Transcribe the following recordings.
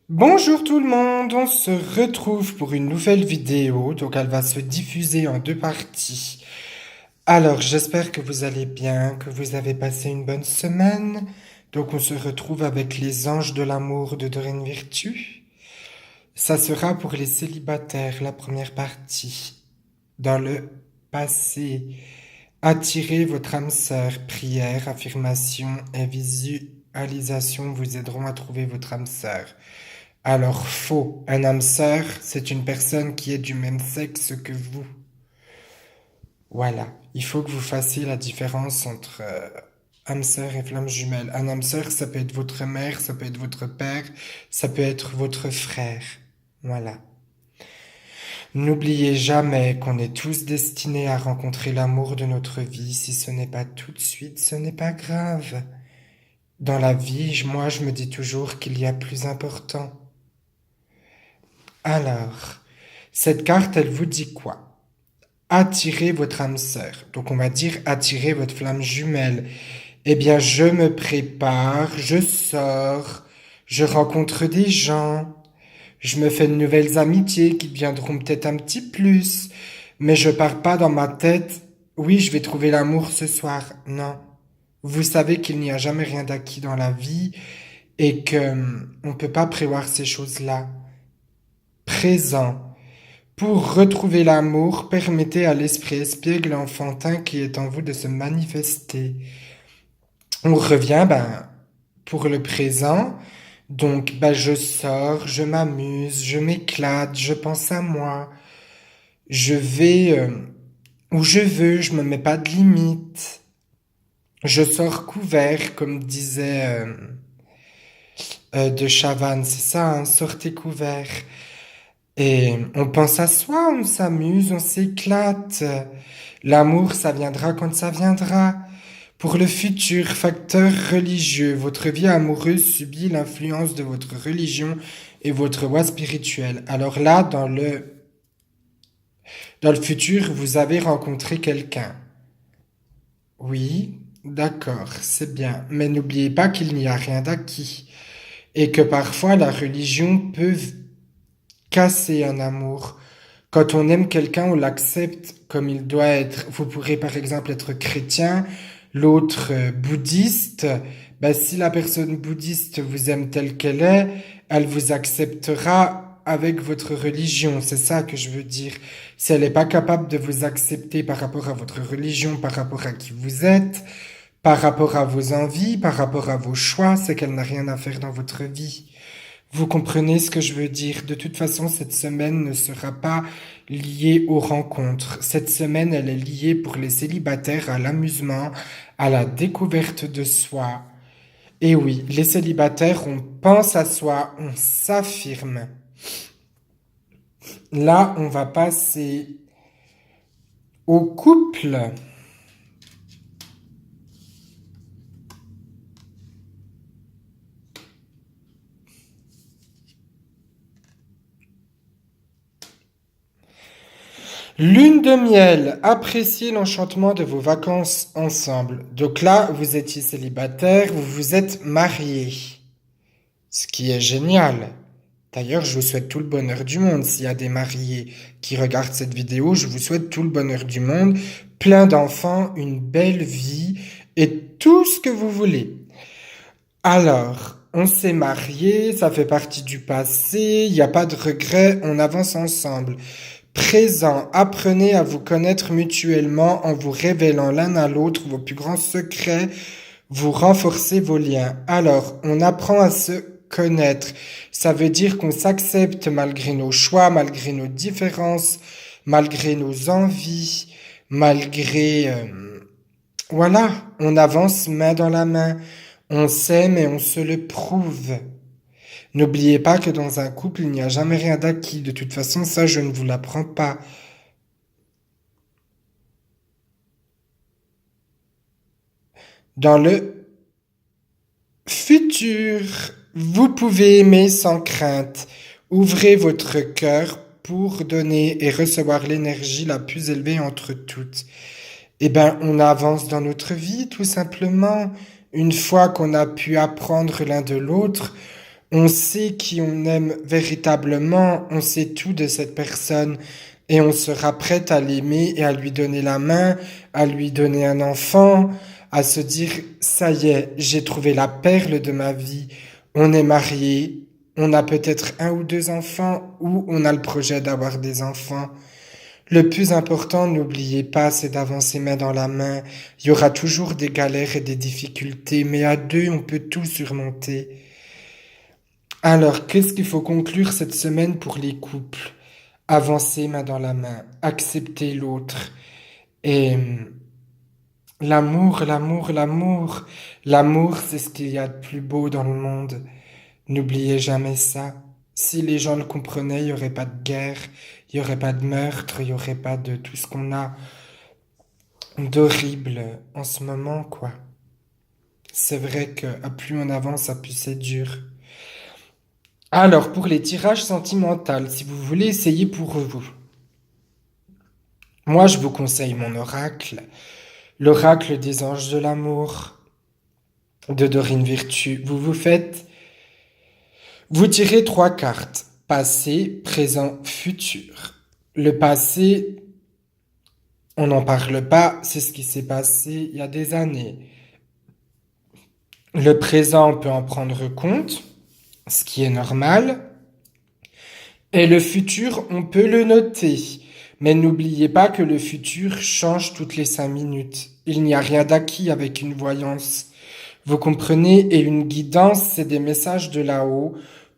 Bonjour tout le monde, on se retrouve pour une nouvelle vidéo, donc elle va se diffuser en deux parties. Alors j'espère que vous allez bien, que vous avez passé une bonne semaine. Donc on se retrouve avec les anges de l'amour de Doreen Virtue. Ça sera pour les célibataires, la première partie. Dans le passé, attirez votre âme sœur, prière, affirmation et visualisation vous aideront à trouver votre âme sœur. Alors faux, un âme sœur, c'est une personne qui est du même sexe que vous. Voilà, il faut que vous fassiez la différence entre âme sœur et flamme jumelle. Un âme sœur, ça peut être votre mère, ça peut être votre père, ça peut être votre frère. Voilà. N'oubliez jamais qu'on est tous destinés à rencontrer l'amour de notre vie. Si ce n'est pas tout de suite, ce n'est pas grave. Dans la vie, moi, je me dis toujours qu'il y a plus important. Alors, cette carte, elle vous dit quoi? Attirez votre âme sœur. Donc on va dire attirez votre flamme jumelle. Eh bien, je me prépare, je sors, je rencontre des gens, je me fais de nouvelles amitiés qui deviendront peut-être un petit plus, mais je pars pas dans ma tête, oui, je vais trouver l'amour ce soir. Non. Vous savez qu'il n'y a jamais rien d'acquis dans la vie et que on peut pas prévoir ces choses-là. Présent. Pour retrouver l'amour, permettez à l'esprit espiègle enfantin qui est en vous de se manifester. On revient, pour le présent. Donc, je sors, je m'amuse, je m'éclate, je pense à moi. Je vais où je veux, je me mets pas de limite. Je sors couvert, comme disait de Chavannes, c'est ça, hein, sortez couvert. Et on pense à soi, on s'amuse, on s'éclate. L'amour, ça viendra quand ça viendra. Pour le futur facteur religieux, votre vie amoureuse subit l'influence de votre religion et votre voie spirituelle. Alors là, dans le futur, vous avez rencontré quelqu'un. Oui, d'accord, c'est bien. Mais n'oubliez pas qu'il n'y a rien d'acquis. Et que parfois la religion peut casser un amour. Quand on aime quelqu'un, on l'accepte comme il doit être. Vous pourrez par exemple être chrétien, l'autre bouddhiste. Si la personne bouddhiste vous aime telle qu'elle est, elle vous acceptera avec votre religion. C'est ça que je veux dire. Si elle n'est pas capable de vous accepter par rapport à votre religion, par rapport à qui vous êtes, par rapport à vos envies, par rapport à vos choix, c'est qu'elle n'a rien à faire dans votre vie. Vous comprenez ce que je veux dire? De toute façon, cette semaine ne sera pas liée aux rencontres. Cette semaine, elle est liée pour les célibataires à l'amusement, à la découverte de soi. Et oui, les célibataires, on pense à soi, on s'affirme. Là, on va passer au couple. Lune de miel, appréciez l'enchantement de vos vacances ensemble. Donc là, vous étiez célibataire, vous vous êtes mariés. Ce qui est génial. D'ailleurs, je vous souhaite tout le bonheur du monde. S'il y a des mariés qui regardent cette vidéo, je vous souhaite tout le bonheur du monde, plein d'enfants, une belle vie et tout ce que vous voulez. Alors, on s'est mariés, ça fait partie du passé, il n'y a pas de regret, on avance ensemble. Présent, apprenez à vous connaître mutuellement en vous révélant l'un à l'autre vos plus grands secrets, vous renforcez vos liens. Alors, on apprend à se connaître. Ça veut dire qu'on s'accepte malgré nos choix, malgré nos différences, malgré nos envies, malgré... voilà, on avance main dans la main. On s'aime et on se le prouve. N'oubliez pas que dans un couple, il n'y a jamais rien d'acquis. De toute façon, ça, je ne vous l'apprends pas. Dans le futur, vous pouvez aimer sans crainte. Ouvrez votre cœur pour donner et recevoir l'énergie la plus élevée entre toutes. On avance dans notre vie, tout simplement. Une fois qu'on a pu apprendre l'un de l'autre, On sait qui on aime véritablement, on sait tout de cette personne et on sera prête à l'aimer et à lui donner la main, à lui donner un enfant, à se dire, ça y est, j'ai trouvé la perle de ma vie, on est mariés, on a peut-être un ou deux enfants ou on a le projet d'avoir des enfants. Le plus important, n'oubliez pas, c'est d'avancer main dans la main. Il y aura toujours des galères et des difficultés, mais à deux, on peut tout surmonter. Alors, qu'est-ce qu'il faut conclure cette semaine pour les couples? Avancer main dans la main, accepter l'autre. Et l'amour, l'amour, l'amour. L'amour, c'est ce qu'il y a de plus beau dans le monde. N'oubliez jamais ça. Si les gens le comprenaient, il n'y aurait pas de guerre, il n'y aurait pas de meurtre, il n'y aurait pas de tout ce qu'on a d'horrible en ce moment, quoi. C'est vrai que à plus on avance, à plus c'est dur. Alors, pour les tirages sentimentaux, si vous voulez essayer pour vous, moi je vous conseille mon oracle, l'oracle des anges de l'amour de Dorine Virtue. Vous tirez trois cartes, passé, présent, futur. Le passé, on n'en parle pas, c'est ce qui s'est passé il y a des années. Le présent, on peut en prendre compte, ce qui est normal. Et le futur, on peut le noter. Mais n'oubliez pas que le futur change toutes les 5 minutes. Il n'y a rien d'acquis avec une voyance. Vous comprenez? Et une guidance, c'est des messages de là-haut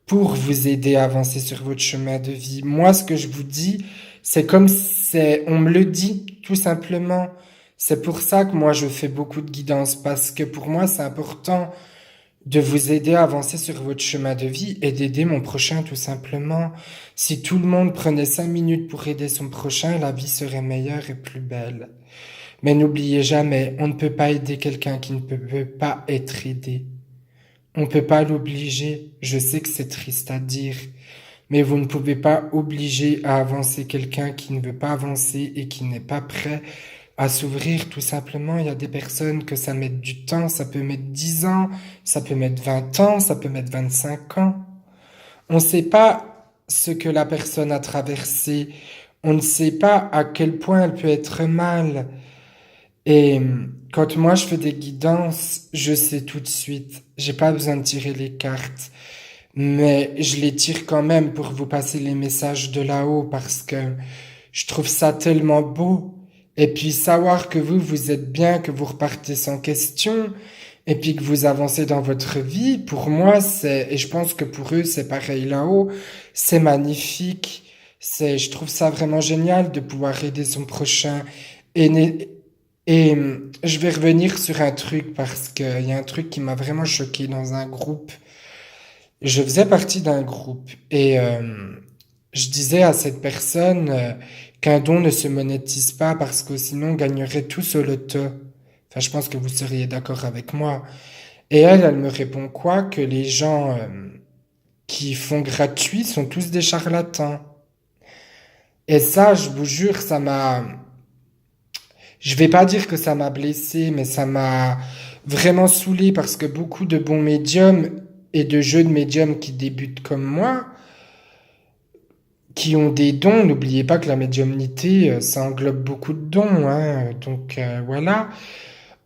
pour vous aider à avancer sur votre chemin de vie. Moi, ce que je vous dis, c'est comme c'est, on me le dit, tout simplement. C'est pour ça que moi, je fais beaucoup de guidance, parce que pour moi, c'est important de vous aider à avancer sur votre chemin de vie et d'aider mon prochain tout simplement. Si tout le monde prenait 5 minutes pour aider son prochain, la vie serait meilleure et plus belle. Mais n'oubliez jamais, on ne peut pas aider quelqu'un qui ne peut pas être aidé. On ne peut pas l'obliger. Je sais que c'est triste à dire, mais vous ne pouvez pas obliger à avancer quelqu'un qui ne veut pas avancer et qui n'est pas prêt à s'ouvrir tout simplement. Il y a des personnes que ça met du temps, ça peut mettre 10 ans, ça peut mettre 20 ans, ça peut mettre 25 ans. On ne sait pas ce que la personne a traversé, on ne sait pas à quel point elle peut être mal. Et quand moi je fais des guidances, je sais tout de suite, j'ai pas besoin de tirer les cartes, mais je les tire quand même pour vous passer les messages de là-haut parce que je trouve ça tellement beau. Et puis savoir que vous êtes bien, que vous repartez sans question, et puis que vous avancez dans votre vie, pour moi, et je pense que pour eux, c'est pareil là-haut, c'est magnifique. Je trouve ça vraiment génial de pouvoir aider son prochain. Et, je vais revenir sur un truc parce qu'il y a un truc qui m'a vraiment choqué dans un groupe. Je faisais partie d'un groupe et je disais à cette personne qu'un don ne se monétise pas parce que sinon on gagnerait tous au loto. Enfin, je pense que vous seriez d'accord avec moi. Et elle me répond quoi? Que les gens qui font gratuit sont tous des charlatans. Et ça, je vous jure, je vais pas dire que ça m'a blessé, mais ça m'a vraiment saoulé parce que beaucoup de bons médiums et de jeunes médiums qui débutent comme moi, qui ont des dons, n'oubliez pas que la médiumnité, ça englobe beaucoup de dons, hein, donc voilà.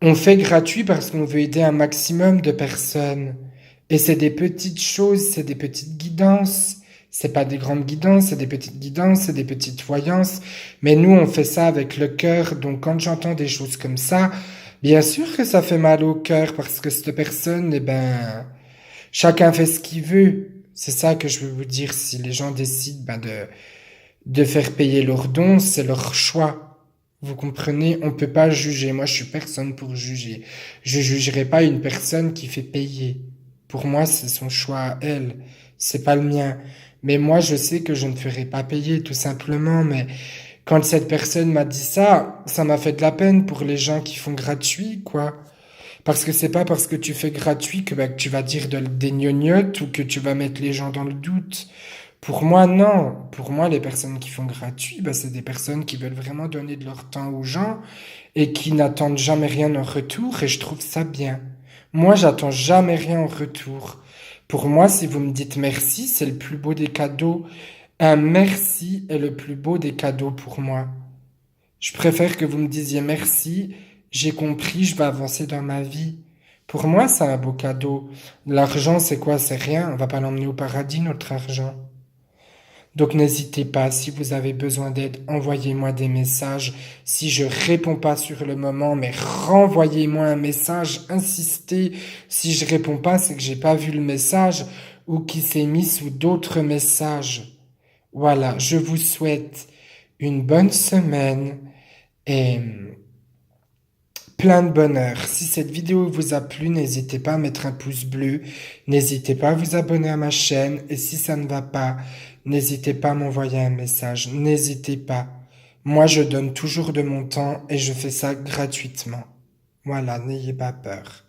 On fait gratuit parce qu'on veut aider un maximum de personnes. Et c'est des petites choses, c'est des petites guidances. C'est pas des grandes guidances, c'est des petites guidances, c'est des petites voyances. Mais nous, on fait ça avec le cœur. Donc quand j'entends des choses comme ça, bien sûr que ça fait mal au cœur parce que cette personne, eh ben, chacun fait ce qu'il veut. C'est ça que je veux vous dire. Si les gens décident de faire payer leurs dons, c'est leur choix. Vous comprenez? On peut pas juger. Moi, je suis personne pour juger. Je jugerai pas une personne qui fait payer. Pour moi, c'est son choix à elle. C'est pas le mien. Mais moi, je sais que je ne ferai pas payer, tout simplement. Mais quand cette personne m'a dit ça, ça m'a fait de la peine pour les gens qui font gratuit, quoi. Parce que c'est pas parce que tu fais gratuit que tu vas dire des gnognottes ou que tu vas mettre les gens dans le doute. Pour moi, non. Pour moi, les personnes qui font gratuit, c'est des personnes qui veulent vraiment donner de leur temps aux gens et qui n'attendent jamais rien en retour et je trouve ça bien. Moi, j'attends jamais rien en retour. Pour moi, si vous me dites merci, c'est le plus beau des cadeaux. Un merci est le plus beau des cadeaux pour moi. Je préfère que vous me disiez merci, j'ai compris, je vais avancer dans ma vie. Pour moi, c'est un beau cadeau. L'argent, c'est quoi? C'est rien. On va pas l'emmener au paradis, notre argent. Donc n'hésitez pas, si vous avez besoin d'aide, envoyez-moi des messages. Si je réponds pas sur le moment, mais renvoyez-moi un message, insistez. Si je réponds pas, c'est que j'ai pas vu le message ou qu'il s'est mis sous d'autres messages. Voilà, je vous souhaite une bonne semaine et plein de bonheur. Si cette vidéo vous a plu, n'hésitez pas à mettre un pouce bleu, n'hésitez pas à vous abonner à ma chaîne et si ça ne va pas, n'hésitez pas à m'envoyer un message, n'hésitez pas. Moi, je donne toujours de mon temps et je fais ça gratuitement. Voilà, n'ayez pas peur.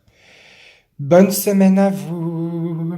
Bonne semaine à vous.